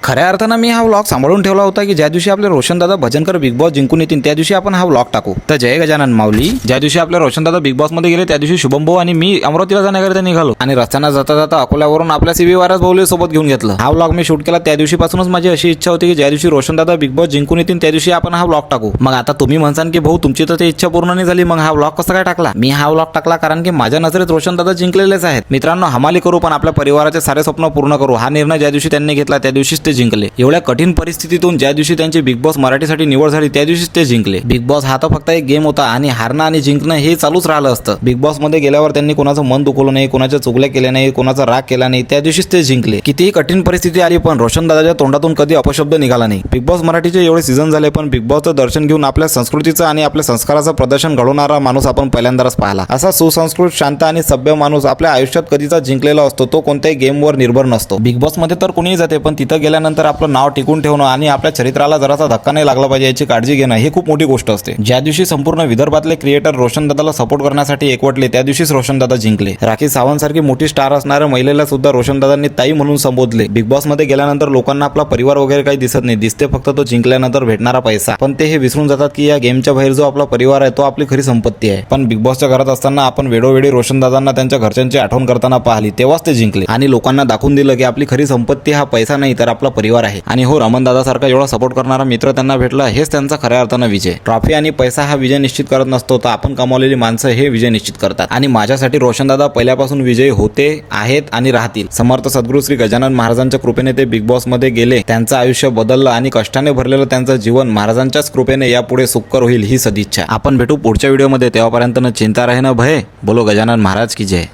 खऱ्या अर्थानं मी हा व्लॉग सांभाळून ठेवला होता की ज्या दिवशी आपले रोशनदादा भजनकर बिग बॉस जिंकून येतील त्या दिवशी आपण हा व्लॉग टाकू. तर जय गजानन माऊली. ज्या दिवशी आपले रोशनदादा बिग बॉस मध्ये गेले त्या दिवशी शुभम भाऊ आणि मी अमरावतीला जाण्याकरिता निघालो आणि रस्त्यानं जाता जाता अकोल्यावरून आपल्या सीबी वारस भाऊले सोबत घेऊन घेतलं. हा व्लॉग मी शूट केला त्या दिवशीपासूनच माझी अशी इच्छा होती की ज्या दिवशी रोशनदादा बिग बॉस जिंकून येतील त्या दिवशी आपण हा व्लॉग टाकू. मग आता तुम्ही म्हणसान की भाऊ तुमची तर ते इच्छा पूर्ण नाही झाली, मग हा व्लॉग कसा काय टाकला? मी हा व्लॉग टाकला कारण की माझ्या नजरेत रोशनदादा जिंकलेलेच आहेत. मित्रांनो, हमाली करू पण आपल्या परिवाराचे सारे स्वप्न पूर्ण करू हा निर्णय ज्या दिवशी त्यांनी घेतला त्या दिवशीच ते जिंकले. एवढ्या कठीण परिस्थितीतून ज्या दिवशी त्यांची बिग बॉस मराठीसाठी निवड झाली त्या दिवशीच ते जिंकले. बिग बॉस हा तर फक्त एक गेम होता आणि हारणं आणि जिंकणं हे चालूच राहिलं असतं. बिग बॉस मध्ये गेल्यावर त्यांनी कोणाचं मन दुखवलं नाही, कोणाच्या चुगल्या केल्या नाही, कोणाचा राग केला नाही, त्या दिवशीच ते जिंकले. कितीही कठीण परिस्थिती आली पण रोशनदादाच्या तोंडातून कधी अपशब्द निघाला नाही. बिग बॉस मराठीचे एवढे सीझन झाले पण बिग बॉसचं दर्शन घेऊन आपल्या संस्कृतीचं आणि आपल्या संस्काराचं प्रदर्शन घडवणारा माणूस आपण पहिल्यांदाच पाहिला. असा सुसंस्कृत, शांत आणि सभ्य माणूस आपल्या आयुष्यात कधीचा जिंकलेला असतो. तो कोणत्याही गेमवर निर्भर नसतो. बिग बॉस मध्ये तर कोणीही जाते पण तिथं गेल्यानंतर आपलं नाव टिकून ठेवणं आणि आपल्या चरित्राला जरासा धक्का नाही लागला पाहिजे याची काळजी घेणं ही खूप मोठी गोष्ट असते. ज्या दिवशी संपूर्ण विदर्भातले क्रिएटर रोशनदादाला सपोर्ट करण्यासाठी एकवटले त्या दिवशीच रोशनदादा जिंकले. राखी सावंत सारखी मोठी स्टार असणाऱ्या महिलेला सुद्धा रोशनदादांनी ताई म्हणून संबोधले. बिग बॉस मध्ये गेल्यानंतर लोकांना आपला परिवार वगैरे काही दिसत नाही, दिसते फक्त तो जिंकल्यानंतर भेटणारा पैसा. पण ते हे विसरून जातात की या गेमच्या बाहेर जो आपला परिवार आहे तो आपली खरी संपत्ती आहे. पण बिग बॉसच्या घरात असताना आपण वेळोवेळी रोशनदादांना त्यांच्या घरच्यांची आठवण करताना पाहिली तेव्हाच ते जिंकले आणि लोकांना दाखवून दिलं की आपली खरी संपत्ती हा पैसा नाही तर आपला परिवार आहे. आणि हो, रमणदादा सारखा एवढा सपोर्ट करणारा मित्र त्यांना भेटला हेच त्यांचा खऱ्या अर्थानं विजय. ट्रॉफी आणि पैसा हा विजय निश्चित करत नसतो, तर आपण कमावलेली माणसं हे विजय निश्चित करतात. आणि माझ्यासाठी रोशनदादा पहिल्यापासून विजयी होते, आहेत आणि राहतील. समर्थ सद्गुरू श्री गजानन महाराजांच्या कृपेने ते बिग बॉस मध्ये गेले, त्यांचं आयुष्य बदललं आणि कष्टाने भरलेलं त्यांचं जीवन महाराजांच्याच कृपेने यापुढे सुखकर होईल ही सदिच्छा. आपण भेटू पुढच्या व्हिडिओमध्ये. तेव्हापर्यंत न चिंता रहे न भय. बोलो गजानन महाराज की जय.